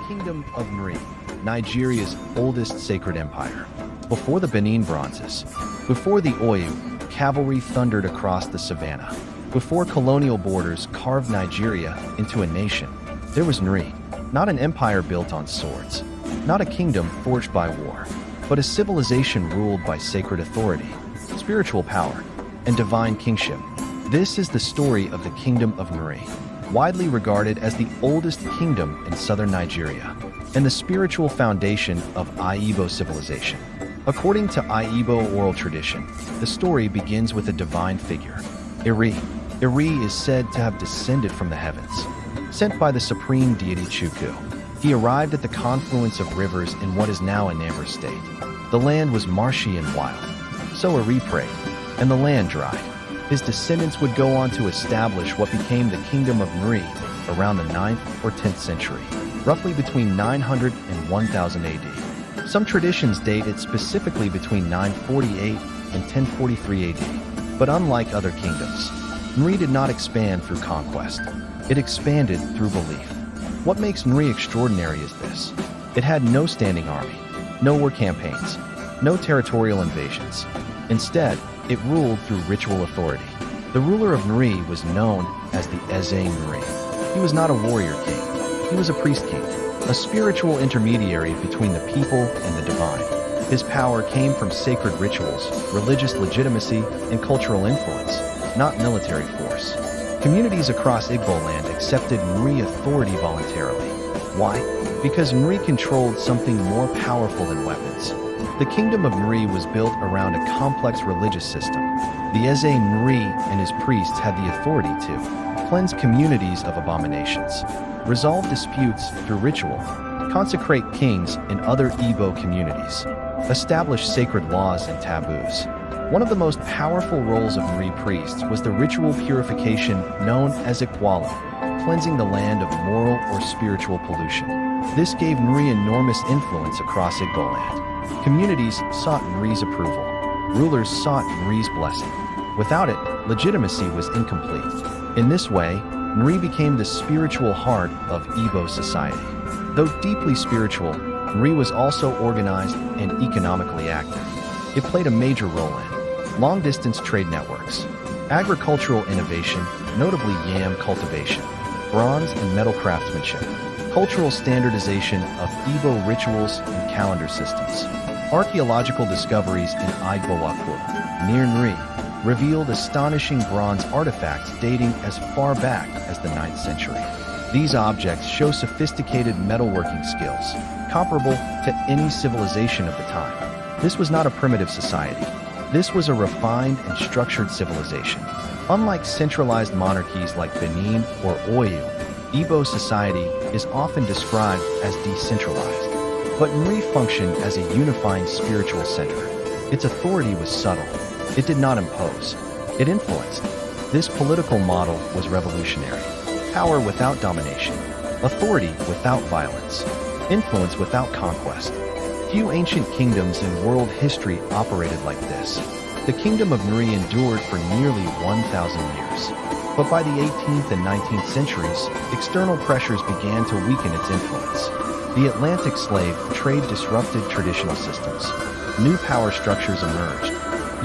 Kingdom of Nri, Nigeria's oldest sacred empire. Before the Benin bronzes, before the Oyo cavalry thundered across the savannah, before colonial borders carved Nigeria into a nation, there was Nri, not an empire built on swords, not a kingdom forged by war, but a civilization ruled by sacred authority, spiritual power, and divine kingship. This is the story of the Kingdom of Nri, widely regarded as the oldest kingdom in southern Nigeria, and the spiritual foundation of Igbo civilization. According to Igbo oral tradition, the story begins with a divine figure, Nri. Nri is said to have descended from the heavens, sent by the supreme deity Ukwu. He arrived at the confluence of rivers in what is now Anambra State. The land was marshy and wild, so Nri prayed, and the land dried. His descendants would go on to establish what became the Kingdom of Nri around the 9th or 10th century, roughly between 900 and 1000 AD. Some traditions date it specifically between 948 and 1043 AD. But unlike other kingdoms, Nri did not expand through conquest. It expanded through belief. What makes Nri extraordinary is this. It had no standing army, no war campaigns, no territorial invasions. Instead, it ruled through ritual authority. The ruler of Nri was known as the Eze Nri. He was not a warrior king. He was a priest king, a spiritual intermediary between the people and the divine. His power came from sacred rituals, religious legitimacy, and cultural influence, not military force. Communities across Igboland accepted Nri authority voluntarily. Why? Because Nri controlled something more powerful than weapons. The Kingdom of Nri was built around a complex religious system. The Eze Nri and his priests had the authority to cleanse communities of abominations, resolve disputes through ritual, consecrate kings in other Igbo communities, establish sacred laws and taboos. One of the most powerful roles of Nri priests was the ritual purification known as Ikpu Alu, cleansing the land of moral or spiritual pollution. This gave Nri enormous influence across Igboland. Communities sought Nri's approval. Rulers sought Nri's blessing. Without it, legitimacy was incomplete. In this way, Nri became the spiritual heart of Igbo society. Though deeply spiritual, Nri was also organized and economically active. It played a major role in long-distance trade networks, agricultural innovation, notably yam cultivation, bronze and metal craftsmanship, cultural standardization of Igbo rituals and calendar systems. Archaeological discoveries in Ukwu, near Nri, revealed astonishing bronze artifacts dating as far back as the 9th century. These objects show sophisticated metalworking skills, comparable to any civilization of the time. This was not a primitive society. This was a refined and structured civilization. Unlike centralized monarchies like Benin or Oyo, Igbo society is often described as decentralized. But Nri functioned as a unifying spiritual center. Its authority was subtle. It did not impose. It influenced. This political model was revolutionary. Power without domination. Authority without violence. Influence without conquest. Few ancient kingdoms in world history operated like this. The Kingdom of Nri endured for nearly 1,000 years. But by the 18th and 19th centuries, external pressures began to weaken its influence. The Atlantic slave trade disrupted traditional systems. New power structures emerged.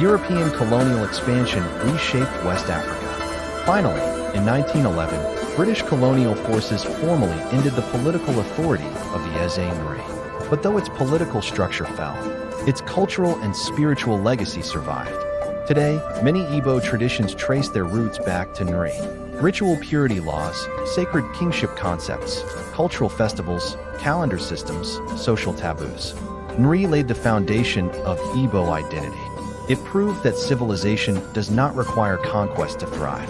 European colonial expansion reshaped West Africa. Finally, in 1911, British colonial forces formally ended the political authority of the Eze Nri. But though its political structure fell, its cultural and spiritual legacy survived. Today, many Igbo traditions trace their roots back to Nri. Ritual purity laws, sacred kingship concepts, cultural festivals, calendar systems, social taboos. Nri laid the foundation of Igbo identity. It proved that civilization does not require conquest to thrive.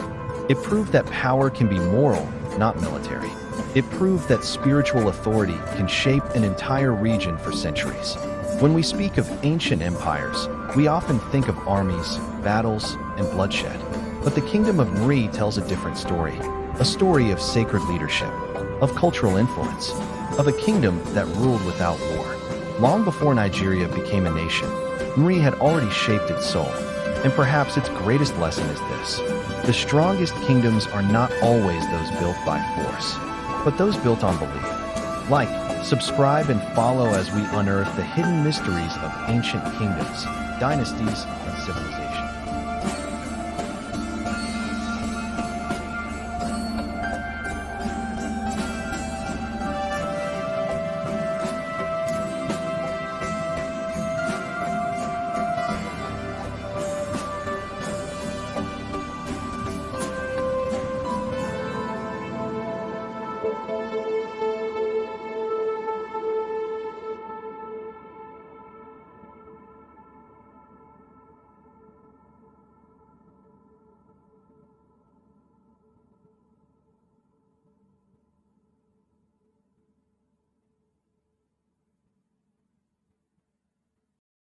It proved that power can be moral, not military. It proved that spiritual authority can shape an entire region for centuries. When we speak of ancient empires, we often think of armies, battles, and bloodshed. But the Kingdom of Nri tells a different story. A story of sacred leadership, of cultural influence, of a kingdom that ruled without war. Long before Nigeria became a nation, Nri had already shaped its soul. And perhaps its greatest lesson is this. The strongest kingdoms are not always those built by force, but those built on belief. Like Subscribe and follow as we unearth the hidden mysteries of ancient kingdoms, dynasties, and civilizations.